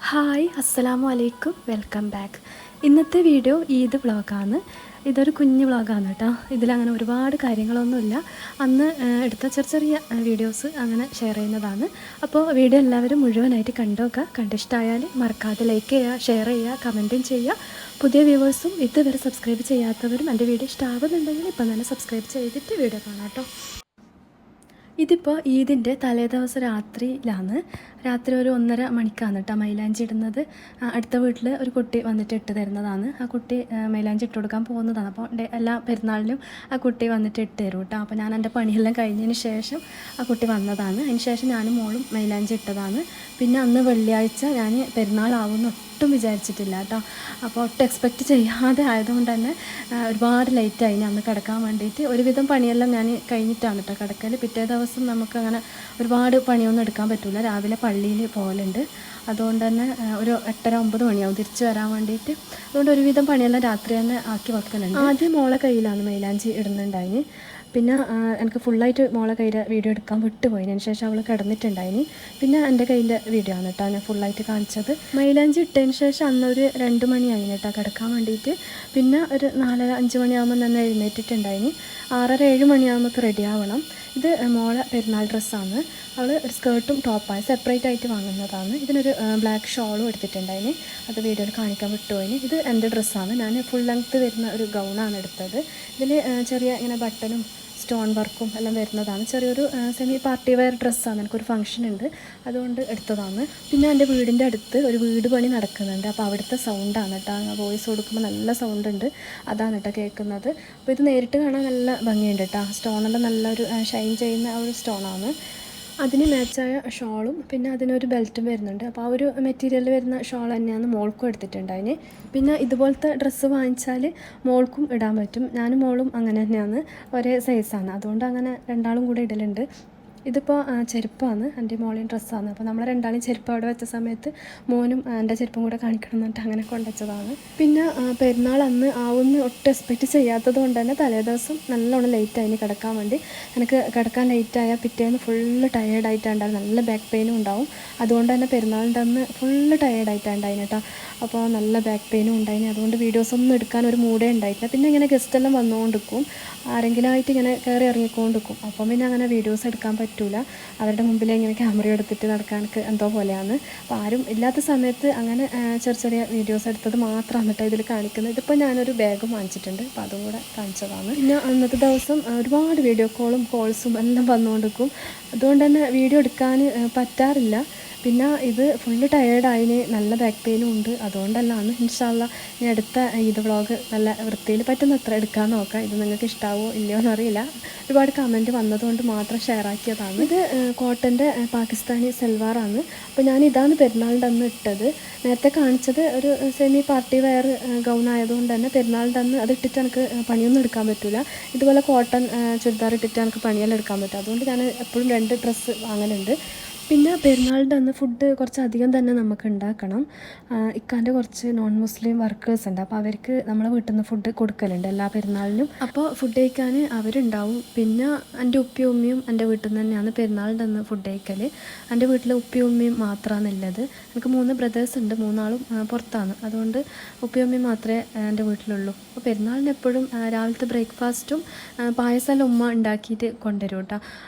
Hi അസ്സലാമു അലൈക്കും welcome back. ഇന്നത്തെ വീഡിയോ ഈദ് വ്ളോഗാണ്. ഇതൊരു കുഞ്ഞ് വ്ളോഗാണ് കേട്ടോ. ഇതിലങ്ങനെ ഒരുപാട് കാര്യങ്ങളൊന്നുമില്ല. അന്ന് എടുത്ത ചെറിയ ചെറിയ വീഡിയോസ് അങ്ങനെ ഷെയർ ചെയ്യുന്നതാണ്. അപ്പോൾ വീഡിയോ എല്ലാവരും മുഴുവനായിട്ട് കണ്ടോക്കുക. കണ്ടിഷ്ടമായാൽ മറക്കാതെ ലൈക്ക് ചെയ്യുക, ഷെയർ ചെയ്യുക, കമൻറ്റും ചെയ്യുക. പുതിയ വ്യൂവേഴ്സും ഇതുവരെ സബ്സ്ക്രൈബ് ചെയ്യാത്തവരും എൻ്റെ വീഡിയോ ഇഷ്ടമാവുന്നുണ്ടെങ്കിൽ ഇപ്പം തന്നെ സബ്സ്ക്രൈബ് ചെയ്തിട്ട് വീഡിയോ കാണാം കേട്ടോ. ഇതിപ്പോൾ ഈദിൻ്റെ തലേദിവസം രാത്രിയിലാണ്. രാത്രി ഒരു 1:30 മണിക്കാണ് കേട്ടോ മൈലാഞ്ചി ഇടുന്നത്. അടുത്ത വീട്ടിൽ ഒരു കുട്ടി വന്നിട്ട് ഇട്ട് തരുന്നതാണ്. ആ കുട്ടി മൈലാഞ്ചി ഇട്ട് കൊടുക്കാൻ പോകുന്നതാണ്. അപ്പോൾ എല്ലാ പെരുന്നാളിനും ആ കുട്ടി വന്നിട്ട് ഇട്ട് തരും കേട്ടോ. അപ്പോൾ ഞാൻ എൻ്റെ പണിയെല്ലാം കഴിഞ്ഞതിന് ശേഷം ആ കുട്ടി വന്നതാണ്. അതിന് ശേഷം ഞാനും മോളും മൈലാഞ്ചി ഇട്ടതാണ്. പിന്നെ അന്ന് വെള്ളിയാഴ്ച ഞാൻ പെരുന്നാളാവുമെന്ന് ഒട്ടും വിചാരിച്ചിട്ടില്ല കേട്ടോ. അപ്പോൾ ഒട്ടും എക്സ്പെക്റ്റ് ചെയ്യാതെ ആയതുകൊണ്ട് തന്നെ ഒരുപാട് ലേറ്റായി അന്ന് കിടക്കാൻ വേണ്ടിയിട്ട്. ഒരുവിധം പണിയെല്ലാം ഞാൻ കഴിഞ്ഞിട്ടാണ് കേട്ടോ കിടക്കൽ. പിറ്റേ ദിവസം നമുക്കങ്ങനെ ഒരുപാട് പണിയൊന്നും എടുക്കാൻ പറ്റില്ല. രാവിലെ പള്ളിയിൽ പോകലുണ്ട്. അതുകൊണ്ട് തന്നെ ഒരു 8:30-9 മണിയാവും തിരിച്ച് വരാൻ വേണ്ടിയിട്ട്. അതുകൊണ്ട് ഒരുവിധം പണിയെല്ലാം രാത്രി തന്നെ ആക്കി വെക്കലുണ്ട്. ആദ്യം മോളെ കയ്യിലാണ് മൈലാഞ്ചി ഇടുന്നുണ്ടായിന്. പിന്നെ എനിക്ക് ഫുള്ളായിട്ട് മോളെ കയ്യിൽ വീഡിയോ എടുക്കാൻ വിട്ടുപോയി. അതിന് ശേഷം അവൾ കിടന്നിട്ടുണ്ടായിന്. പിന്നെ എൻ്റെ കയ്യിൻ്റെ വീഡിയോ ആണ് കേട്ടോ ഞാൻ ഫുള്ളായിട്ട് കാണിച്ചത്. മൈലാഞ്ചി ഇട്ടതിന് ശേഷം അന്നൊരു 2 മണിയായി കേട്ടോ കിടക്കാൻ വേണ്ടിയിട്ട്. പിന്നെ ഒരു 4:30-5 മണിയാകുമ്പോൾ തന്നെ എഴുന്നേറ്റിട്ടുണ്ടായിന്. 6:30-7 മണിയാകുമ്പോൾ റെഡി ആവണം. ഇത് മോളെ പെരുന്നാൾ ഡ്രസ്സാണ്. അവൾ ഒരു സ്കേർട്ടും ടോപ്പായി സെപ്പറേറ്റ് ആയിട്ട് വാങ്ങുന്നതാണ്. ഇതിനൊരു ബ്ലാക്ക് ഷോളും എടുത്തിട്ടുണ്ടായിന്. അത് വീഡിയോയിൽ കാണിക്കാൻ വിട്ടുപോയിന്. ഇത് എൻ്റെ ഡ്രസ്സാണ്. ഞാൻ ഫുൾ ലെങ്ത്ത് വരുന്ന ഒരു ഗൗണാണ് എടുത്തത്. ഇതിൽ ചെറിയ ഇങ്ങനെ ബട്ടണും സ്റ്റോൺ വർക്കും എല്ലാം വരുന്നതാണ്. ചെറിയൊരു സെമി പാർട്ടി വെയർ ഡ്രസ്സാണ്. എനിക്കൊരു ഫംഗ്ഷൻ ഉണ്ട്, അതുകൊണ്ട് എടുത്തതാണ്. പിന്നെ എൻ്റെ വീടിൻ്റെ അടുത്ത് ഒരു വീട് പണി നടക്കുന്നുണ്ട്. അപ്പോൾ അവിടുത്തെ സൗണ്ടാണ് കേട്ടോ. വോയിസ് കൊടുക്കുമ്പോൾ നല്ല സൗണ്ട് ഉണ്ട്, അതാണ് കേട്ടോ കേൾക്കുന്നത്. അപ്പോൾ ഇത് നേരിട്ട് കാണാൻ നല്ല ഭംഗിയുണ്ട് കേട്ടോ. സ്റ്റോണെല്ലാം നല്ലൊരു ഷൈൻ ചെയ്യുന്ന ആ ഒരു സ്റ്റോണാണ്. അതിന് മാച്ചായ ഷോളും പിന്നെ അതിനൊരു ബെൽറ്റും വരുന്നുണ്ട്. അപ്പോൾ ആ ഒരു മെറ്റീരിയൽ വരുന്ന ഷോൾ തന്നെയാണ് മോൾക്കും എടുത്തിട്ടുണ്ട്. അതിന് പിന്നെ ഇതുപോലത്തെ ഡ്രസ്സ് വാങ്ങിച്ചാൽ മോൾക്കും ഇടാൻ പറ്റും. ഞാനും മോളും അങ്ങനെ തന്നെയാണ്, ഒരേ സൈസാണ്. അതുകൊണ്ട് അങ്ങനെ രണ്ടാളും കൂടെ ഇടലുണ്ട്. ഇതിപ്പോൾ ചെരുപ്പാണ്, എൻ്റെ മോളിൻ ഡ്രസ്സാണ്. അപ്പോൾ നമ്മൾ രണ്ടാളും ചെരുപ്പ് അവിടെ വെച്ച സമയത്ത് മോനും എൻ്റെ ചെരുപ്പും കൂടെ കാണിക്കണം എന്നിട്ട് അങ്ങനെ കൊണ്ടുവച്ചതാണ്. പിന്നെ പെരുന്നാൾ അന്ന് ആവുമെന്ന് ഒട്ടും എക്സ്പെക്റ്റ് ചെയ്യാത്തത് കൊണ്ട് തന്നെ തലേദിവസം നല്ലോണം ലേറ്റായി കിടക്കാൻ വേണ്ടി. എനിക്ക് കിടക്കാൻ ലേറ്റായാൽ പിറ്റേന്ന് ഫുള്ള് ടയേർഡായിട്ടുണ്ടായിരുന്നു. നല്ല ബാക്ക് പെയിനും ഉണ്ടാവും. അതുകൊണ്ട് തന്നെ പെരുന്നാളിൻ്റെ അന്ന് ഫുള്ള് ടയേർഡായിട്ടുണ്ടായിന് കേട്ടോ. അപ്പോൾ നല്ല ബാക്ക് പെയിനും ഉണ്ടായിന്. അതുകൊണ്ട് വീഡിയോസൊന്നും എടുക്കാൻ ഒരു മൂഡേ ഉണ്ടായിട്ടില്ല. പിന്നെ ഇങ്ങനെ ഗസ്റ്റെല്ലാം വന്നുകൊണ്ടിരിക്കും, ആരെങ്കിലും ആയിട്ട് ഇങ്ങനെ കയറി ഇറങ്ങിക്കൊണ്ടിരിക്കും. അപ്പം പിന്നെ അങ്ങനെ വീഡിയോസ് എടുക്കാൻ പറ്റില്ല. അവരുടെ മുമ്പിൽ ഇങ്ങനെ ക്യാമറ എടുത്തിട്ട് നടക്കാൻ എന്തോ പോലെയാണ്. അപ്പോൾ ആരും ഇല്ലാത്ത സമയത്ത് അങ്ങനെ ചെറിയ ചെറിയ വീഡിയോസ് എടുത്തത് മാത്രമാണ് കേട്ടോ ഇതിൽ കാണിക്കുന്നത്. ഇതിപ്പോൾ ഞാനൊരു ബാഗും വാങ്ങിച്ചിട്ടുണ്ട്, അപ്പോൾ അതും കൂടെ കാണിച്ചതാണ്. പിന്നെ അന്നത്തെ ദിവസം ഒരുപാട് വീഡിയോ കോൾസും എല്ലാം വന്നുകൊണ്ടിരിക്കും. അതുകൊണ്ട് തന്നെ വീഡിയോ എടുക്കാൻ പറ്റാറില്ല. പിന്നെ ഇത് ഫുള്ള് ടയേർഡായിന്, നല്ല ബാക്ക് പെയിനും ഉണ്ട്. അതുകൊണ്ടല്ലാണ്. ഇൻഷാ അല്ലാഹ് ഇനി അടുത്ത ഈദ് വ്ളോഗ് നല്ല വൃത്തിയിൽ പറ്റുന്നത്ര എടുക്കാൻ നോക്കാം. ഇത് നിങ്ങൾക്ക് ഇഷ്ടാവോ ഇല്ലയോ എന്നറിയില്ല. ഒരുപാട് കമൻറ്റ് വന്നതുകൊണ്ട് മാത്രം ഷെയർ ആക്കിയതാണ്. ഇത് കോട്ടൻ്റെ പാകിസ്ഥാനി സൽവാറാണ്. അപ്പോൾ ഞാൻ ഇതാണ് പെരുന്നാളിൻ്റെ അന്ന് ഇട്ടത്. നേരത്തെ കാണിച്ചത് ഒരു സെമി പാർട്ടി വെയർ ഗൗൺ ആയതുകൊണ്ട് തന്നെ പെരുന്നാളിൻ്റെ അന്ന് അത് ഇട്ടിട്ട് എനിക്ക് പണിയൊന്നും എടുക്കാൻ പറ്റില്ല. ഇതുപോലെ കോട്ടൺ ചുരിദാർ ഇട്ടിട്ട് എനിക്ക് പണിയെല്ലാം എടുക്കാൻ പറ്റും. അതുകൊണ്ട് ഞാൻ എപ്പോഴും 2 ഡ്രസ്സ് വാങ്ങലുണ്ട്. പിന്നെ പെരുന്നാളിൻ്റെ അന്ന് ഫുഡ് കുറച്ചധികം തന്നെ നമുക്ക് ഉണ്ടാക്കണം. ഇക്കാൻ്റെ കുറച്ച് നോൺ മുസ്ലിം വർക്കേഴ്സ് ഉണ്ട്. അപ്പോൾ അവർക്ക് നമ്മളെ വീട്ടിൽ നിന്ന് ഫുഡ് കൊടുക്കലുണ്ട് എല്ലാ പെരുന്നാളിനും. അപ്പോൾ ഫുഡ് കഴിക്കാൻ അവരുണ്ടാവും. പിന്നെ എൻ്റെ ഉപ്പയും ഉമ്മയും എൻ്റെ വീട്ടിൽ നിന്ന് തന്നെയാണ് പെരുന്നാളിൻ്റെ അന്ന് ഫുഡ് കഴിക്കൽ. എൻ്റെ വീട്ടിൽ ഉപ്പയും ഉമ്മയും മാത്രമാണ് ഉള്ളത്. എനിക്ക് 3 ബ്രദേഴ്സ് ഉണ്ട്, 3ആളും പുറത്താണ്. അതുകൊണ്ട് ഉപ്പയും ഉമ്മയും മാത്രമേ എൻ്റെ വീട്ടിലുള്ളൂ. അപ്പോൾ പെരുന്നാളിന് എപ്പോഴും രാവിലത്തെ ബ്രേക്ക്ഫാസ്റ്റും പായസമെല്ലാം ഉമ്മ ഉണ്ടാക്കിയിട്ട് കൊണ്ടുവരും കേട്ടോ.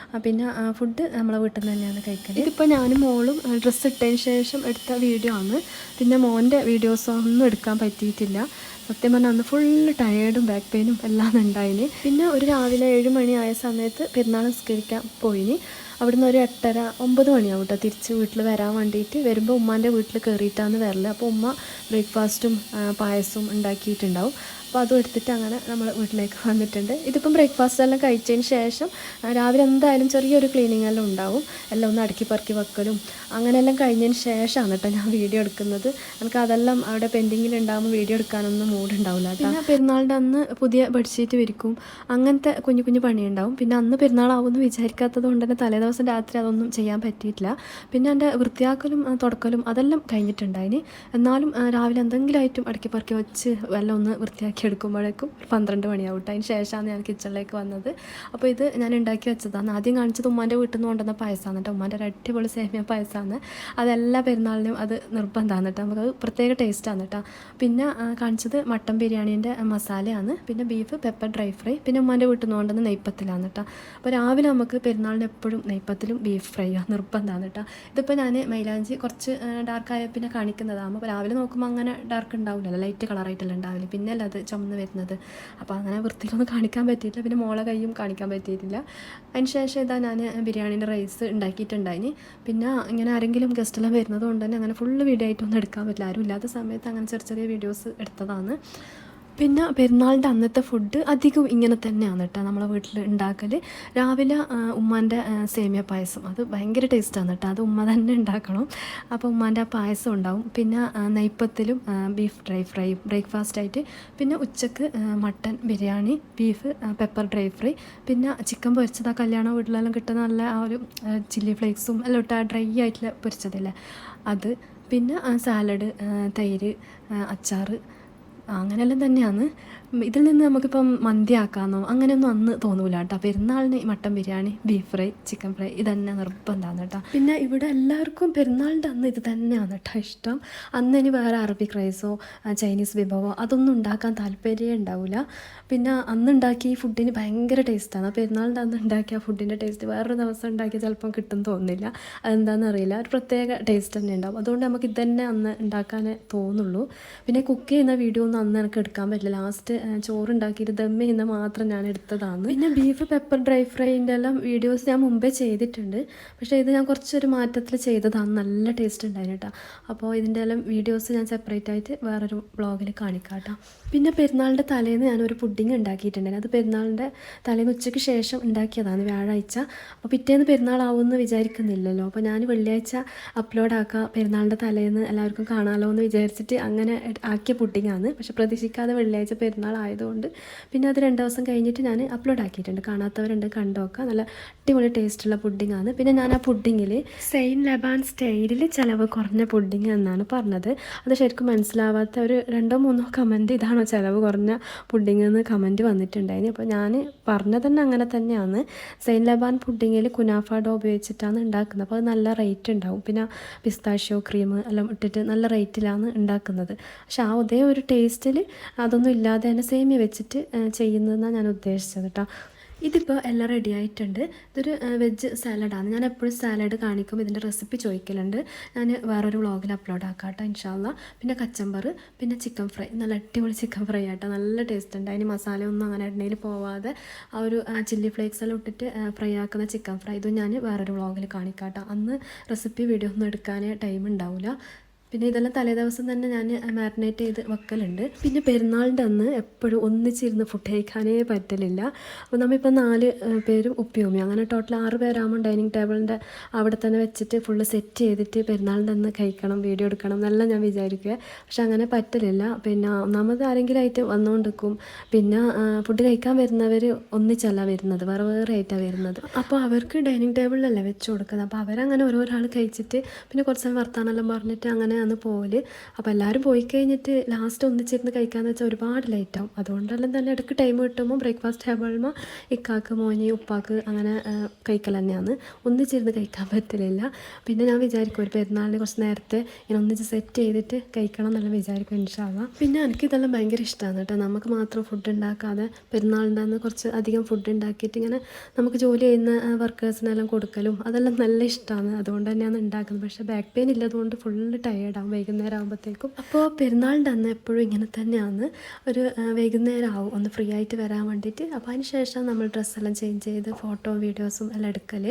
പിന്നെ ഫുഡ് നമ്മളെ വീട്ടിൽ നിന്ന് തന്നെയാണ് കഴിക്കൽ. ഇതിപ്പോൾ ഞാനും മോളും ഡ്രസ്സ് ഇട്ടതിന് ശേഷം എടുത്ത വീഡിയോ ആണ്. പിന്നെ മോൻ്റെ വീഡിയോസൊന്നും എടുക്കാൻ പറ്റിയിട്ടില്ല. സത്യം പറഞ്ഞാൽ അന്ന് ഫുള്ള് ടയേർഡും ബാക്ക് പെയിനും എല്ലാം ഉണ്ടായിന്. പിന്നെ ഒരു രാവിലെ 7 മണിയായ സമയത്ത് പെരുന്നാൾ നിസ്കരിക്കാൻ പോയിന്. അവിടുന്ന് ഒരു 8:30-9 മണിയാവും കേട്ടോ തിരിച്ച് വീട്ടിൽ വരാൻ വേണ്ടിയിട്ട്. വരുമ്പോൾ ഉമ്മാൻ്റെ വീട്ടിൽ കയറിയിട്ടാണ് വരല്. അപ്പോൾ ഉമ്മ ബ്രേക്ക്ഫാസ്റ്റും പായസവും ഉണ്ടാക്കിയിട്ടുണ്ടാവും. അപ്പോൾ അതും എടുത്തിട്ട് അങ്ങനെ നമ്മൾ വീട്ടിലേക്ക് വന്നിട്ടുണ്ട്. ഇതിപ്പം ബ്രേക്ക്ഫാസ്റ്റ് എല്ലാം കഴിച്ചതിന് ശേഷം രാവിലെ എന്തായാലും ചെറിയൊരു ക്ലീനിങ് എല്ലാം ഉണ്ടാവും. എല്ലാം ഒന്ന് അടുക്കി പറക്കി വെക്കലും അങ്ങനെയെല്ലാം കഴിഞ്ഞതിന് ശേഷമാണ് കേട്ടോ ഞാൻ വീഡിയോ എടുക്കുന്നത്. എനിക്ക് അതെല്ലാം അവിടെ പെൻഡിങ്ങിൽ ഉണ്ടാകുമ്പോൾ വീഡിയോ എടുക്കാനൊന്നും മൂടുണ്ടാവില്ല കേട്ടോ. പിന്നെ പെരുന്നാളിൻ്റെ അന്ന് പുതിയ ബെഡ്ഷീറ്റ് വിരിക്കും, അങ്ങനത്തെ കുഞ്ഞു കുഞ്ഞു പണിയുണ്ടാവും. പിന്നെ അന്ന് പെരുന്നാളാവുമെന്ന് വിചാരിക്കാത്തത് കൊണ്ട് തന്നെ തലേദിവസം രാത്രി അതൊന്നും ചെയ്യാൻ പറ്റിയിട്ടില്ല. പിന്നെ എൻ്റെ വൃത്തിയാക്കലും തുടക്കലും അതെല്ലാം കഴിഞ്ഞിട്ടുണ്ടായിന്. എന്നാലും രാവിലെ എന്തെങ്കിലും ആയിട്ടും അടുക്കി പറക്കി വെച്ച് എല്ലാം ഒന്ന് വൃത്തിയാക്കി എടുക്കുമ്പോഴേക്കും 12 മണിയാവും കേട്ടോ. അതിന് ശേഷമാണ് ഞാൻ കിച്ചണിലേക്ക് വന്നത്. അപ്പോൾ ഇത് ഞാൻ ഉണ്ടാക്കി വെച്ചതാണ്. ആദ്യം കാണിച്ചത് ഉമ്മാൻ്റെ വീട്ടിൽ നിന്ന് കൊണ്ടുവന്ന പായസമാണ് കേട്ടോ. ഉമ്മാൻ്റെ ഒരു അടിപൊളി സേമിയ പായസമാണ്. അതെല്ലാ പെരുന്നാളിനും അത് നിർബന്ധമാണ് കേട്ടോ. നമുക്കത് പ്രത്യേക ടേസ്റ്റാണ് കേട്ടോ. പിന്നെ കാണിച്ചത് മട്ടൻ ബിരിയാണീൻ്റെ മസാലയാണ്. പിന്നെ ബീഫ് പെപ്പർ ഡ്രൈ ഫ്രൈ. പിന്നെ ഉമ്മാൻ്റെ വീട്ടിൽ നിന്ന് കൊണ്ടുവന്ന നെയ്പ്പത്തിലാണ് കേട്ടോ. അപ്പോൾ രാവിലെ നമുക്ക് പെരുന്നാളിന് എപ്പോഴും നെയ്പ്പത്തിലും ബീഫ് ഫ്രൈയാണ് നിർബന്ധമാണ് കേട്ടോ. ഇതിപ്പോൾ ഞാൻ മൈലാഞ്ചി കുറച്ച് ഡാർക്കായ പിന്നെ കാണിക്കുന്നതാണ്. അപ്പോൾ രാവിലെ നോക്കുമ്പോൾ അങ്ങനെ ഡാർക്ക് ഉണ്ടാവില്ലല്ലോ, ലൈറ്റ് കളറായിട്ടല്ല ഉണ്ടാവില്ല. പിന്നെ അല്ല അത് ചുമന്ന് വരുന്നത്. അപ്പോൾ അങ്ങനെ വൃത്തിയിലൊന്നും കാണിക്കാൻ പറ്റിയിട്ടില്ല. പിന്നെ മോളെ കയ്യും കാണിക്കാൻ പറ്റിയിട്ടില്ല. അതിന് ശേഷം ഇതാ ഞാൻ ബിരിയാണീൻ്റെ റൈസ് ഉണ്ടാക്കിയിട്ടുണ്ടായിന്. പിന്നെ ഇങ്ങനെ ആരെങ്കിലും ഗസ്റ്റെല്ലാം വരുന്നത് കൊണ്ട് തന്നെ അങ്ങനെ ഫുള്ള് വീഡിയോ ആയിട്ടൊന്നും എടുക്കാൻ പറ്റില്ല. ആരും ഇല്ലാത്ത സമയത്ത് അങ്ങനെ ചെറിയ ചെറിയ വീഡിയോസ് എടുത്തതാണ്. പിന്നെ പെരുന്നാളിൻ്റെ അന്നത്തെ ഫുഡ് അധികം ഇങ്ങനെ തന്നെയാണ് കേട്ടോ നമ്മളെ വീട്ടിൽ ഉണ്ടാക്കൽ. രാവിലെ ഉമ്മാൻ്റെ സേമിയ പായസം അത് ഭയങ്കര ടേസ്റ്റാണ് കേട്ടോ. അത് ഉമ്മ തന്നെ ഉണ്ടാക്കണം. അപ്പോൾ ഉമ്മാൻ്റെ ആ പായസം ഉണ്ടാവും. പിന്നെ നെയ്പ്പത്തിലും ബീഫ് ഡ്രൈ ഫ്രൈയും ബ്രേക്ക്ഫാസ്റ്റായിട്ട്. പിന്നെ ഉച്ചക്ക് mutton biryani, beef pepper dry fry, പിന്നെ ചിക്കൻ പൊരിച്ചത് ആ കല്യാണ വീട്ടിലെല്ലാം കിട്ടുന്ന നല്ല ആ ഒരു ചില്ലി ഫ്ലേക്സും എല്ലാം ഇട്ട് ആ ഡ്രൈ ആയിട്ടുള്ള പൊരിച്ചതില്ലേ അത്. പിന്നെ സാലഡ്, തൈര്, അച്ചാർ, അങ്ങനെയെല്ലാം തന്നെയാണ്. ഇതിൽ നിന്ന് നമുക്കിപ്പം മന്തി ആക്കാമെന്നോ അങ്ങനെയൊന്നും അന്ന് തോന്നൂല കേട്ടോ. പെരുന്നാളിന് mutton biryani, beef fry, chicken fry ഇതന്നെ നിർബന്ധമാണ് കേട്ടോ. പിന്നെ ഇവിടെ എല്ലാവർക്കും പെരുന്നാളിൻ്റെ അന്ന് ഇത് തന്നെയാണ് കേട്ടോ ഇഷ്ടം. അന്ന് ഇനി വേറെ അറബിക് റൈസോ ചൈനീസ് വിഭവമോ അതൊന്നും ഉണ്ടാക്കാൻ താല്പര്യമേ ഉണ്ടാവില്ല. പിന്നെ അന്ന് ഉണ്ടാക്കിയ ഈ ഫുഡിന് ഭയങ്കര ടേസ്റ്റാണ്. പെരുന്നാളിൻ്റെ അന്ന് ഉണ്ടാക്കിയ ഫുഡിൻ്റെ ടേസ്റ്റ് വേറൊരു ദിവസം ഉണ്ടാക്കിയ ചിലപ്പം കിട്ടും തോന്നുന്നില്ല. അതെന്താണെന്ന് അറിയില്ല, ഒരു പ്രത്യേക ടേസ്റ്റ് തന്നെ ഉണ്ടാവും. അതുകൊണ്ട് നമുക്ക് ഇതന്നെ അന്ന് ഉണ്ടാക്കാനേ തോന്നുള്ളൂ. പിന്നെ കുക്ക് ചെയ്യുന്ന വീഡിയോ ഒന്നും അന്ന് എനിക്ക് എടുക്കാൻ പറ്റില്ല. ലാസ്റ്റ് ചോറുണ്ടാക്കിയിട്ട് ദം ചെയ്യുന്ന മാത്രം ഞാൻ എടുത്തതാണ്. പിന്നെ ബീഫ് പെപ്പർ ഡ്രൈ ഫ്രൈൻ്റെ എല്ലാം വീഡിയോസ് ഞാൻ മുമ്പേ ചെയ്തിട്ടുണ്ട്. പക്ഷേ ഇത് ഞാൻ കുറച്ചൊരു മാറ്റത്തിൽ ചെയ്തതാണ്. നല്ല ടേസ്റ്റ് ഉണ്ടായിരുന്നു കേട്ടോ. അപ്പോൾ ഇതിൻ്റെ എല്ലാം വീഡിയോസ് ഞാൻ സെപ്പറേറ്റ് ആയിട്ട് വേറൊരു വ്ളോഗിൽ കാണിക്കാം കേട്ടോ. പിന്നെ പെരുന്നാളിൻ്റെ തലേന്ന് ഞാനൊരു പുഡിങ് ഉണ്ടാക്കിയിട്ടുണ്ടായിരുന്നു. അത് പെരുന്നാളിൻ്റെ തലേന്ന് ഉച്ചയ്ക്ക് ശേഷം ഉണ്ടാക്കിയതാണ്, വ്യാഴാഴ്ച. അപ്പോൾ പിറ്റേന്ന് പെരുന്നാളാവുമെന്ന് വിചാരിക്കുന്നില്ലല്ലോ. അപ്പോൾ ഞാൻ വെള്ളിയാഴ്ച അപ്ലോഡ് ആക്കുക, പെരുന്നാളിൻ്റെ തലേന്ന് എല്ലാവർക്കും കാണാമല്ലോ എന്ന് വിചാരിച്ചിട്ട് അങ്ങനെ ആക്കിയ പുഡിങ്ങാണ്. പക്ഷെ പ്രതീക്ഷിക്കാതെ വെള്ളിയാഴ്ച പെരുന്നാളായതുകൊണ്ട് പിന്നെ അത് 2 ദിവസം കഴിഞ്ഞിട്ട് ഞാൻ അപ്ലോഡ് ആക്കിയിട്ടുണ്ട്. കാണാത്തവരുണ്ട്, കണ്ടുനോക്കുക. നല്ല അടിപൊളി ടേസ്റ്റുള്ള പുഡിങ്ങാണ്. പിന്നെ ഞാൻ ആ പുഡിങ്ങിൽ സെയിൻ ലബാൻ സ്റ്റൈലിൽ ചിലവ് കുറഞ്ഞ പുഡിങ് എന്നാണ് പറഞ്ഞത്. അത് ശരിക്കും മനസ്സിലാവാത്ത ഒരു 2-3 കമൻറ്റ് ഇതാണോ ചിലവ് കുറഞ്ഞ പുഡിങ് എന്ന് കമൻറ്റ് വന്നിട്ടുണ്ടായിരുന്നു. അപ്പോൾ ഞാൻ പറഞ്ഞത് തന്നെ അങ്ങനെ തന്നെയാണ്. സെയിൻ ലബാൻ പുഡിങ്ങിൽ കുനാഫ ഡോ ഉപയോഗിച്ചിട്ടാണ് ഉണ്ടാക്കുന്നത്. അപ്പോൾ അത് നല്ല റേറ്റ് ഉണ്ടാവും. പിന്നെ പിസ്താഷ്യോ ക്രീം എല്ലാം ഇട്ടിട്ട് നല്ല റേറ്റിലാണ് ഉണ്ടാക്കുന്നത്. പക്ഷെ ആ അതേ ഒരു ടേസ്റ്റിൽ അതൊന്നും ഇല്ലാതെ തന്നെ സേമിയ വെച്ചിട്ട് ചെയ്യുന്നതെന്നാണ് ഞാൻ ഉദ്ദേശിച്ചത് കേട്ടോ. ഇതിപ്പോൾ എല്ലാം റെഡി ആയിട്ടുണ്ട്. ഇതൊരു വെജ് സാലഡാണ്. ഞാൻ എപ്പോഴും സാലഡ് കാണിക്കും, ഇതിൻ്റെ റെസിപ്പി ചോദിക്കലുണ്ട്. ഞാൻ വേറൊരു വ്ളോഗിൽ അപ്ലോഡ് ആക്കാം കേട്ടോ ഇൻഷാല്ല. പിന്നെ കച്ചമ്പർ, പിന്നെ ചിക്കൻ ഫ്രൈ, നല്ല അടിപൊളി ചിക്കൻ ഫ്രൈ ആട്ടോ. നല്ല ടേസ്റ്റ് ഉണ്ട്. അതിന് മസാലയൊന്നും അങ്ങനെ എണ്ണയിൽ പോവാതെ ആ ഒരു ചില്ലി ഫ്ലേക്സ് എല്ലാം ഇട്ടിട്ട് ഫ്രൈ ആക്കുന്ന ചിക്കൻ ഫ്രൈ ഇതും ഞാൻ വേറൊരു വ്ളോഗിൽ കാണിക്കാം കേട്ടോ. അന്ന് റെസിപ്പി വീഡിയോ ഒന്നും എടുക്കാൻ ടൈം ഉണ്ടാവില്ല. പിന്നെ ഇതെല്ലാം തലേ ദിവസം തന്നെ ഞാൻ മാരിനേറ്റ് ചെയ്ത് വെക്കലുണ്ട്. പിന്നെ പെരുന്നാളിൻ്റെ അന്ന് എപ്പോഴും ഒന്നിച്ചിരുന്ന് ഫുഡ് കഴിക്കാനേ പറ്റലില്ല. അപ്പോൾ നമ്മളിപ്പോൾ 4 പേരും ഉപ്പിയുമ്മി അങ്ങനെ ടോട്ടൽ 6 പേരാകുമ്പോൾ ഡൈനിങ് ടേബിളിൻ്റെ അവിടെ തന്നെ വെച്ചിട്ട് ഫുള്ള് സെറ്റ് ചെയ്തിട്ട് പെരുന്നാളിൻ്റെ അന്ന് കഴിക്കണം, വീഡിയോ എടുക്കണം എന്നെല്ലാം ഞാൻ വിചാരിക്കുക. പക്ഷെ അങ്ങനെ പറ്റലില്ല. പിന്നെ ഒന്നാമത് ആരെങ്കിലും ആയിട്ട് വന്നുകൊണ്ടിരിക്കും. പിന്നെ ഫുഡ് കഴിക്കാൻ വരുന്നവർ ഒന്നിച്ചല്ല വരുന്നത്, വേറെ വേറെ ആയിട്ടാണ് വരുന്നത്. അപ്പോൾ അവർക്ക് ഡൈനിങ് ടേബിളിലല്ലേ വെച്ച് കൊടുക്കുന്നത്. അപ്പോൾ അവരങ്ങനെ ഓരോരാൾ കഴിച്ചിട്ട് പിന്നെ കുറച്ച് സമയം വർത്താനെല്ലാം പറഞ്ഞിട്ട് അങ്ങനെ അന്ന് പോകല്. അപ്പോൾ എല്ലാവരും പോയി കഴിഞ്ഞിട്ട് ലാസ്റ്റ് ഒന്നിച്ചിരുന്ന് കഴിക്കാമെന്ന് വെച്ചാൽ ഒരുപാട് ലേറ്റാവും. അതുകൊണ്ടെല്ലാം തന്നെ ഇടയ്ക്ക് ടൈം കിട്ടുമ്പോൾ ബ്രേക്ക്ഫാസ്റ്റ് ടേബിളിൽ ഇക്കാക്ക്, മോനി, ഉപ്പാക്ക് അങ്ങനെ കഴിക്കൽ തന്നെയാണ്. ഒന്നിച്ചിരുന്ന് കഴിക്കാൻ പറ്റലില്ല. പിന്നെ ഞാൻ വിചാരിക്കും ഒരു പെരുന്നാളിന് കുറച്ച് നേരത്തെ ഇങ്ങനെ ഒന്നിച്ച് സെറ്റ് ചെയ്തിട്ട് കഴിക്കണം എന്നെല്ലാം വിചാരിക്കും ഇൻഷാല്ലാ. പിന്നെ എനിക്കിതെല്ലാം ഭയങ്കര ഇഷ്ടമാണ് കേട്ടോ. നമുക്ക് മാത്രം ഫുഡ് ഉണ്ടാക്കാതെ പെരുന്നാളിൻ്റെ അന്ന് കുറച്ച് അധികം ഫുഡ് ഉണ്ടാക്കിയിട്ട് ഇങ്ങനെ നമുക്ക് ജോലി ചെയ്യുന്ന വർക്കേഴ്സിനെല്ലാം കൊടുക്കലും അതെല്ലാം നല്ല ഇഷ്ടമാണ്. അതുകൊണ്ട് തന്നെയാണ് ഉണ്ടാക്കുന്നത്. പക്ഷേ ബാക്ക് പെയിൻ ഇല്ലതുകൊണ്ട് ഫുള്ള് ടയേർഡാവും വൈകുന്നേരം ആകുമ്പോഴത്തേക്കും. അപ്പോൾ പെരുന്നാളിൻ്റെ അന്ന് എപ്പോഴും ഇങ്ങനെ തന്നെയാണ്. ഒരു വൈകുന്നേരം ആവും ഒന്ന് ഫ്രീ ആയിട്ട് വരാൻ വേണ്ടിയിട്ട്. അപ്പോൾ അതിന് ശേഷം നമ്മൾ ഡ്രസ്സെല്ലാം ചേഞ്ച് ചെയ്ത് ഫോട്ടോ വീഡിയോസും എല്ലാം എടുക്കൽ.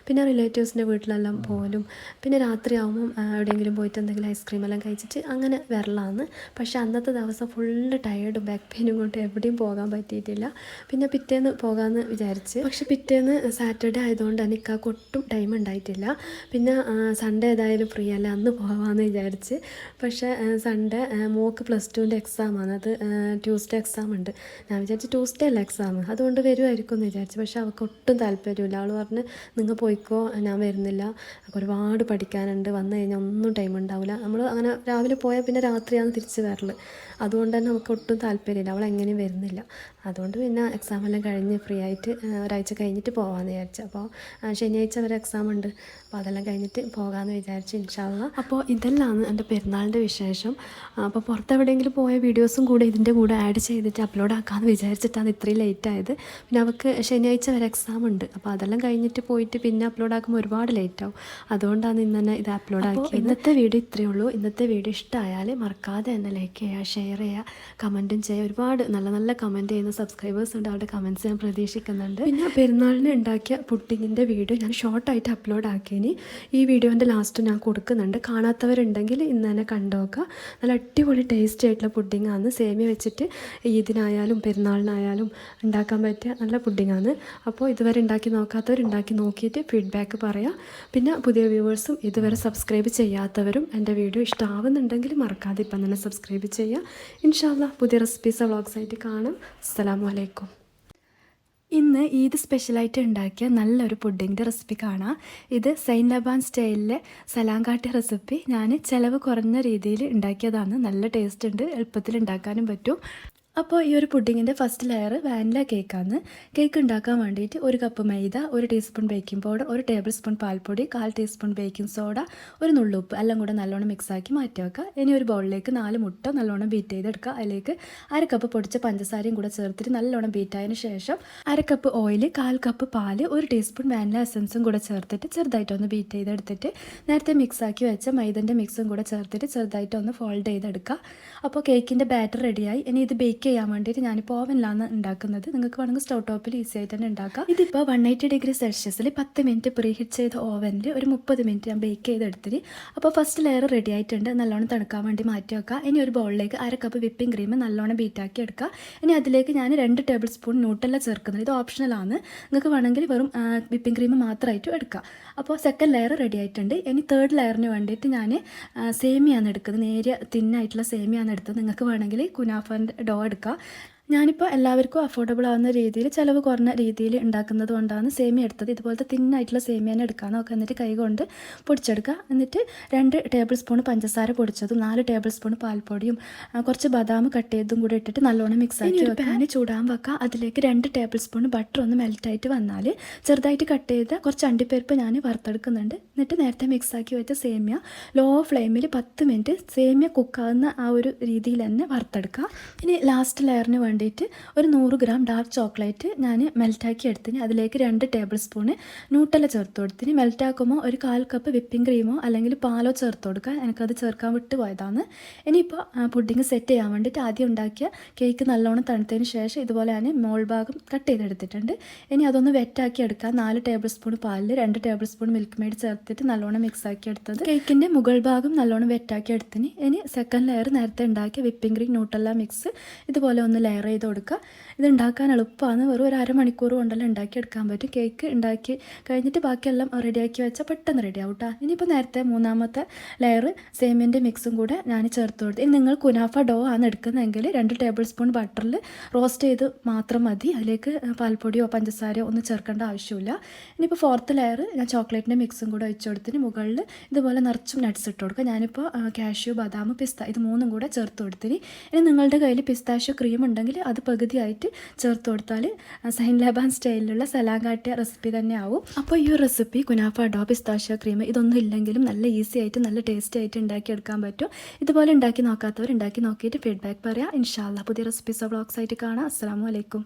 പിന്നെ റിലേറ്റീവ്സിൻ്റെ വീട്ടിലെല്ലാം പോകലും. പിന്നെ രാത്രി ആകുമ്പം എവിടെയെങ്കിലും പോയിട്ട് എന്തെങ്കിലും ഐസ്ക്രീം എല്ലാം കഴിച്ചിട്ട് അങ്ങനെ വരലാണ്. പക്ഷേ അന്നത്തെ ദിവസം ഫുള്ള് ടയേർഡും ബാക്ക് പെയിനും കൊണ്ട് എവിടെയും പോകാൻ പറ്റിയിട്ടില്ല. പിന്നെ പിറ്റേന്ന് പോകാമെന്ന് വിചാരിച്ച്. പക്ഷെ പിറ്റേന്ന് സാറ്റർഡേ ആയതുകൊണ്ട് എനിക്ക് ഒട്ടും ടൈം ഉണ്ടായിട്ടില്ല. പിന്നെ സൺഡേ ഏതായാലും ഫ്രീ അല്ല, അന്ന് പോകാമെന്ന് വിചാരിച്ചു. വിചാരിച്ച്. പക്ഷേ സൺഡേ മോൾക്ക് +2ൻ്റെ എക്സാമാണ്. അത് ട്യൂസ്ഡേ എക്സാം ഉണ്ട്. ഞാൻ വിചാരിച്ചു ട്യൂസ്ഡേ അല്ല എക്സാം, അതുകൊണ്ട് വരുമായിരിക്കും എന്ന് വിചാരിച്ചു. പക്ഷേ അവൾക്ക് ഒട്ടും താല്പര്യമില്ല. അവൾ പറഞ്ഞ് നിങ്ങൾ പോയിക്കോ, ഞാൻ വരുന്നില്ല, ഒരുപാട് പഠിക്കാനുണ്ട്, വന്നു കഴിഞ്ഞാൽ ഒന്നും ടൈം ഉണ്ടാവില്ല. നമ്മൾ അങ്ങനെ രാവിലെ പോയാൽ പിന്നെ രാത്രിയാണ് തിരിച്ച് വരൽ. അതുകൊണ്ട് തന്നെ നമുക്ക് ഒട്ടും താല്പര്യമില്ല, അവൾ എങ്ങനെയും വരുന്നില്ല. അതുകൊണ്ട് പിന്നെ എക്സാം എല്ലാം കഴിഞ്ഞ് ഫ്രീ ആയിട്ട് ഒരാഴ്ച കഴിഞ്ഞിട്ട് പോകാമെന്ന് വിചാരിച്ചു. അപ്പോൾ ശനിയാഴ്ച വരെ എക്സാം ഉണ്ട്. അപ്പോൾ അതെല്ലാം കഴിഞ്ഞിട്ട് പോകാമെന്ന് വിചാരിച്ചു ഇൻഷാ അല്ലാഹ്. അപ്പോൾ ഇതെല്ലാമാണ് എൻ്റെ പെരുന്നാളിൻ്റെ വിശേഷം. അപ്പോൾ പുറത്തെവിടെയെങ്കിലും പോയ വീഡിയോസും കൂടെ ഇതിൻ്റെ കൂടെ ആഡ് ചെയ്തിട്ട് അപ്ലോഡ് ആക്കാമെന്ന് വിചാരിച്ചിട്ടാണ് ഇത്രയും ലേറ്റ് ആയത്. പിന്നെ അവൾക്ക് ശനിയാഴ്ച വരെ എക്സാം ഉണ്ട്. അപ്പോൾ അതെല്ലാം കഴിഞ്ഞിട്ട് പോയിട്ട് പിന്നെ അപ്ലോഡ് ആക്കുമ്പോൾ ഒരുപാട് ലേറ്റ് ആവും. അതുകൊണ്ടാണ് ഇന്ന് തന്നെ ഇത് അപ്ലോഡ് ആക്കിയത്. ഇന്നത്തെ വീഡിയോ ഇത്രയേ ഉള്ളൂ. ഇന്നത്തെ വീഡിയോ ഇഷ്ടമായാൽ മറക്കാതെ തന്നെ ലൈക്ക് ചെയ്യുക, ഷെയർ ചെയ്യുക, കമൻറ്റും ചെയ്യുക. ഒരുപാട് നല്ല നല്ല കമൻറ്റ് ചെയ്യുന്ന സബ്സ്ക്രൈബേഴ്സ് ഉണ്ട്, അവരുടെ കമൻറ്റ്സ് ഞാൻ പ്രതീക്ഷിക്കുന്നുണ്ട്. പിന്നെ പെരുന്നാളിന് ഉണ്ടാക്കിയ പുഡിങ്ങിൻ്റെ വീഡിയോ ഞാൻ ഷോർട്ടായിട്ട് അപ്ലോഡ് ആക്കിയിനി. ഈ വീഡിയോൻ്റെ ലാസ്റ്റ് ഞാൻ കൊടുക്കുന്നുണ്ട്. കാണാത്തവരുണ്ടെങ്കിൽ ഇന്ന് തന്നെ കണ്ടുനോക്കുക. നല്ല അടിപൊളി ടേസ്റ്റ് ആയിട്ടുള്ള പുഡിങ്ങാണ്. സേമിയ വെച്ചിട്ട് ഈദിനായാലും പെരുന്നാളിനായാലും ഉണ്ടാക്കാൻ പറ്റിയ നല്ല പുഡിങ്ങാണ്. അപ്പോൾ ഇതുവരെ ഉണ്ടാക്കി നോക്കാത്തവർ ഉണ്ടാക്കി നോക്കിയിട്ട് ഫീഡ്ബാക്ക് പറയുക. പിന്നെ പുതിയ വ്യൂവേഴ്സും ഇതുവരെ സബ്സ്ക്രൈബ് ചെയ്യാത്തവരും എൻ്റെ വീഡിയോ ഇഷ്ടമാവുന്നുണ്ടെങ്കിൽ മറക്കാതെ ഇപ്പം തന്നെ സബ്സ്ക്രൈബ് ചെയ്യുക. ഇൻഷാ അല്ലാഹ് പുതിയ റെസിപ്പീസ് വ്ളോഗ്സായിട്ട് കാണാം. അസ്സലാമു അലൈക്കും. ഇന്ന് ഈദ് സ്പെഷ്യലായിട്ട് ഉണ്ടാക്കിയ നല്ലൊരു പുഡിങ്ങിൻ്റെ റെസിപ്പി കാണാം. ഇത് സൈൻ ലബാൻ സ്റ്റൈലിലെ സലാങ്കാട്ടി റെസിപ്പി ഞാൻ ചിലവ് കുറഞ്ഞ രീതിയിൽ ഉണ്ടാക്കിയതാണ്. നല്ല ടേസ്റ്റ് ഉണ്ട്, എളുപ്പത്തിൽ ഉണ്ടാക്കാനും പറ്റും. അപ്പോൾ ഈ ഒരു പുഡിങ്ങിൻ്റെ ഫസ്റ്റ് ലെയർ വാനില കേക്കാണ്. കേക്ക് ഉണ്ടാക്കാൻ വേണ്ടിയിട്ട് 1 കപ്പ് മൈദ, 1 teaspoon baking powder, 1 table spoon പാൽപ്പൊടി, 1/4 ടീസ്പൂൺ ബേക്കിംഗ് സോഡ, 1 നുള്ളുപ്പ് എല്ലാം കൂടെ നല്ലോണം മിക്സാക്കി മാറ്റി വെക്കുക. ഇനി ഒരു ബൗളിലേക്ക് 4 മുട്ട നല്ലോണം ബീറ്റ് ചെയ്തെടുക്കുക. അതിലേക്ക് 1/2 കപ്പ് പൊടിച്ച പഞ്ചസാരയും കൂടെ ചേർത്തിട്ട് നല്ലോണം ബീറ്റായതിന് ശേഷം 1/2 കപ്പ് ഓയിൽ, 1/4 കപ്പ് പാല്, 1 ടീസ്പൂൺ വാനില എസൻസും കൂടെ ചേർത്തിട്ട് ചെറുതായിട്ടൊന്ന് ബീറ്റ് ചെയ്തെടുത്തിട്ട് നേരത്തെ മിക്സാക്കി വെച്ച മൈദൻ്റെ മിക്സും കൂടെ ചേർത്തിട്ട് ചെറുതായിട്ടൊന്ന് ഫോൾഡ് ചെയ്തെടുക്കുക. അപ്പോൾ കേക്കിൻ്റെ ബാറ്റർ റെഡിയായി. ഇനി ഇത് ബേക്ക് ചെയ്യാൻ വേണ്ടിയിട്ട് ഞാനിപ്പോൾ ഓവനിലാണ് ഉണ്ടാക്കുന്നത്. നിങ്ങൾക്ക് വേണമെങ്കിൽ സ്റ്റൗ ടോപ്പിൽ ഈസി ആയിട്ട് തന്നെ ഉണ്ടാക്കാം. ഇതിപ്പോൾ 180°C 10 മിനിറ്റ് പ്രീ ഹീറ്റ് ചെയ്ത ഓവനിൽ ഒരു 30 മിനിറ്റ് ഞാൻ ബേക്ക് ചെയ്തെടുത്തിന്. അപ്പോൾ ഫസ്റ്റ് ലെയർ റെഡി ആയിട്ടുണ്ട്. നല്ലോണം തണുക്കാൻ വേണ്ടി മാറ്റി വെക്കുക. ഇനി ഒരു ബൗളിലേക്ക് 1/2 കപ്പ് വിപ്പിംഗ് ക്രീം നല്ലോണം ബീറ്റാക്കി എടുക്കുക. ഇനി അതിലേക്ക് ഞാൻ 2 ടേബിൾ സ്പൂൺ ന്യൂട്ടല്ല ചേർക്കുന്നത്. ഇത് ഓപ്ഷണലാണ്, നിങ്ങൾക്ക് വേണമെങ്കിൽ വെറും വിപ്പിംഗ് ക്രീം മാത്രമായിട്ട് എടുക്കുക. അപ്പോൾ സെക്കൻഡ് ലെയർ റെഡി ആയിട്ടുണ്ട്. ഇനി തേർഡ് ലെയറിന് വേണ്ടിയിട്ട് ഞാൻ സേമിയാണ് എടുക്കുന്നത്. നേരിയ തിന്നായിട്ടുള്ള സേമിയാണ് എടുത്തത്. നിങ്ങൾക്ക് വേണമെങ്കിൽ കുനാഫൻ്റെ ഡോ എടുക്കുക. ഞാനിപ്പോൾ എല്ലാവർക്കും അഫോർഡബിൾ ആവുന്ന രീതിയിൽ ചിലവ് കുറഞ്ഞ രീതിയിൽ ഉണ്ടാക്കുന്നത് കൊണ്ടാണ് സേമിയ എടുത്തത്. ഇതുപോലത്തെ തിന്നായിട്ടുള്ള സേമിയ എടുക്കാൻ നോക്കുക. എന്നിട്ട് കൈ കൊണ്ട് പൊടിച്ചെടുക്കുക. എന്നിട്ട് 2 ടേബിൾ സ്പൂൺ പഞ്ചസാര പൊടിച്ചതും 4 ടേബിൾ സ്പൂൺ പാൽപ്പൊടിയും കുറച്ച് ബദാം കട്ട് ചെയ്തതും കൂടെ ഇട്ടിട്ട് നല്ലോണം മിക്സ് ആക്കി വെക്കുക. പാന് ചൂടാൻ വെക്കുക. അതിലേക്ക് 2 ടേബിൾ സ്പൂൺ ബട്ടർ ഒന്ന് മെൽറ്റായിട്ട് വന്നാൽ ചെറുതായിട്ട് കട്ട് ചെയ്ത് കുറച്ച് അണ്ടിപ്പരിപ്പ് ഞാൻ വറുത്തെടുക്കുന്നുണ്ട്. എന്നിട്ട് നേരത്തെ മിക്സ് ആക്കി വെച്ച സേമിയ ലോ ഫ്ലെയിമിൽ 10 മിനിറ്റ് സേമിയ കുക്കാവുന്ന ആ ഒരു രീതിയിൽ തന്നെ വറുത്തെടുക്കുക. ഇനി ലാസ്റ്റ് ലെയറിന് വേണ്ടിയിട്ട് ഒരു 100 ഗ്രാം ഡാർക്ക് ചോക്ലേറ്റ് ഞാൻ മെൽറ്റാക്കി എടുത്തിന്. അതിലേക്ക് 2 ടേബിൾ സ്പൂണ് ന്യൂട്ടല്ല ചേർത്ത് കൊടുത്തിന്. മെൽറ്റാക്കുമ്പോൾ ഒരു 1/4 കപ്പ് വിപ്പിംഗ് ക്രീമോ അല്ലെങ്കിൽ പാലോ ചേർത്ത് കൊടുക്കുക. എനിക്കത് ചേർക്കാൻ വിട്ട് പോയതാണ്. ഇനിയിപ്പോൾ പുഡിങ് സെറ്റ് ചെയ്യാൻ വേണ്ടിയിട്ട് ആദ്യം ഉണ്ടാക്കിയ കേക്ക് നല്ലോണം തണുത്തതിന് ശേഷം ഇതുപോലെ ഞാൻ മോൾ ഭാഗം കട്ട് ചെയ്തെടുത്തിട്ടുണ്ട്. ഇനി അതൊന്ന് വെറ്റാക്കി എടുക്കുക. 4 ടേബിൾ സ്പൂൺ പാലിൽ 2 ടേബിൾ സ്പൂൺ മിൽക്ക് മെയ്ഡ് ചേർത്തിട്ട് നല്ലോണം മിക്സ് ആക്കി എടുത്തത്. കേക്കിൻ്റെ മുകൾ ഭാഗം നല്ലോണം വെറ്റാക്കി എടുത്തിന്. ഇനി സെക്കൻഡ് ലെയർ നേരത്തെ ഉണ്ടാക്കിയ വിപ്പിംഗ് ക്രീം ന്യൂട്ടല്ല മിക്സ് ഇതുപോലെ ഒന്ന് ലെയർ ചെയ്ത് കൊടുക്കുക. ഇത് ഉണ്ടാക്കാൻ എളുപ്പമാണ്. വെറും ഒരു അരമണിക്കൂർ കൊണ്ടെല്ലാം ഉണ്ടാക്കിയെടുക്കാൻ പറ്റും. കേക്ക് ഉണ്ടാക്കി കഴിഞ്ഞിട്ട് ബാക്കിയെല്ലാം റെഡിയാക്കി വെച്ചാൽ പെട്ടെന്ന് റെഡി ആവും കേട്ടോ. ഇനിയിപ്പോൾ നേരത്തെ മൂന്നാമത്തെ ലെയർ സേമിയൻ്റെ മിക്സും കൂടെ ഞാൻ ചേർത്ത് കൊടുത്തു. ഇനി നിങ്ങൾ കുനാഫ ഡോ ആണ് എടുക്കുന്നതെങ്കിൽ 2 ടേബിൾ സ്പൂൺ ബട്ടറിൽ റോസ്റ്റ് ചെയ്ത് മാത്രം മതി. അതിലേക്ക് പാൽപ്പൊടിയോ പഞ്ചസാരയോ ഒന്നും ചേർക്കേണ്ട ആവശ്യമില്ല. ഇനിയിപ്പോൾ ഫോർത്ത് ലെയർ ഞാൻ ചോക്ലേറ്റിൻ്റെ മിക്സും കൂടെ വെച്ച് കൊടുത്തിന് മുകളിൽ ഇതുപോലെ നിറച്ചും നട്ട്സ് ഇട്ട് കൊടുക്കുക. ഞാനിപ്പോൾ കാഷ്യൂ, ബദാം, പിസ്ത ഇത് 3ഉം കൂടെ ചേർത്ത് കൊടുത്തിന്. ഇനി നിങ്ങളുടെ കയ്യിൽ പിസ്താഷ്യോ ക്രീം ഉണ്ടെങ്കിൽ അത് പകുതിയായിട്ട് ചേർത്ത് കൊടുത്താൽ സൈൻ ലബാൻ സ്റ്റൈലിലുള്ള സലാങ്കാട്ടിയ റെസിപ്പി തന്നെ ആവും. അപ്പോൾ ഈ ഒരു റെസിപ്പി കുനാഫ ഡോ, പിസ്താഷ്യോ ക്രീം ഇതൊന്നും ഇല്ലെങ്കിലും നല്ല ഈസി ആയിട്ട് നല്ല ടേസ്റ്റി ആയിട്ട് ഉണ്ടാക്കിയെടുക്കാൻ പറ്റും. ഇതുപോലെ ഉണ്ടാക്കി നോക്കാത്തവർ ഉണ്ടാക്കി നോക്കിയിട്ട് ഫീഡ്ബാക്ക് പറയാം. ഇൻഷാ അല്ലാഹ് പുതിയ റെസിപ്പീസ് വ്ളോഗ്സ് ആയിട്ട് കാണാം. അസ്സലാമു അലൈക്കും.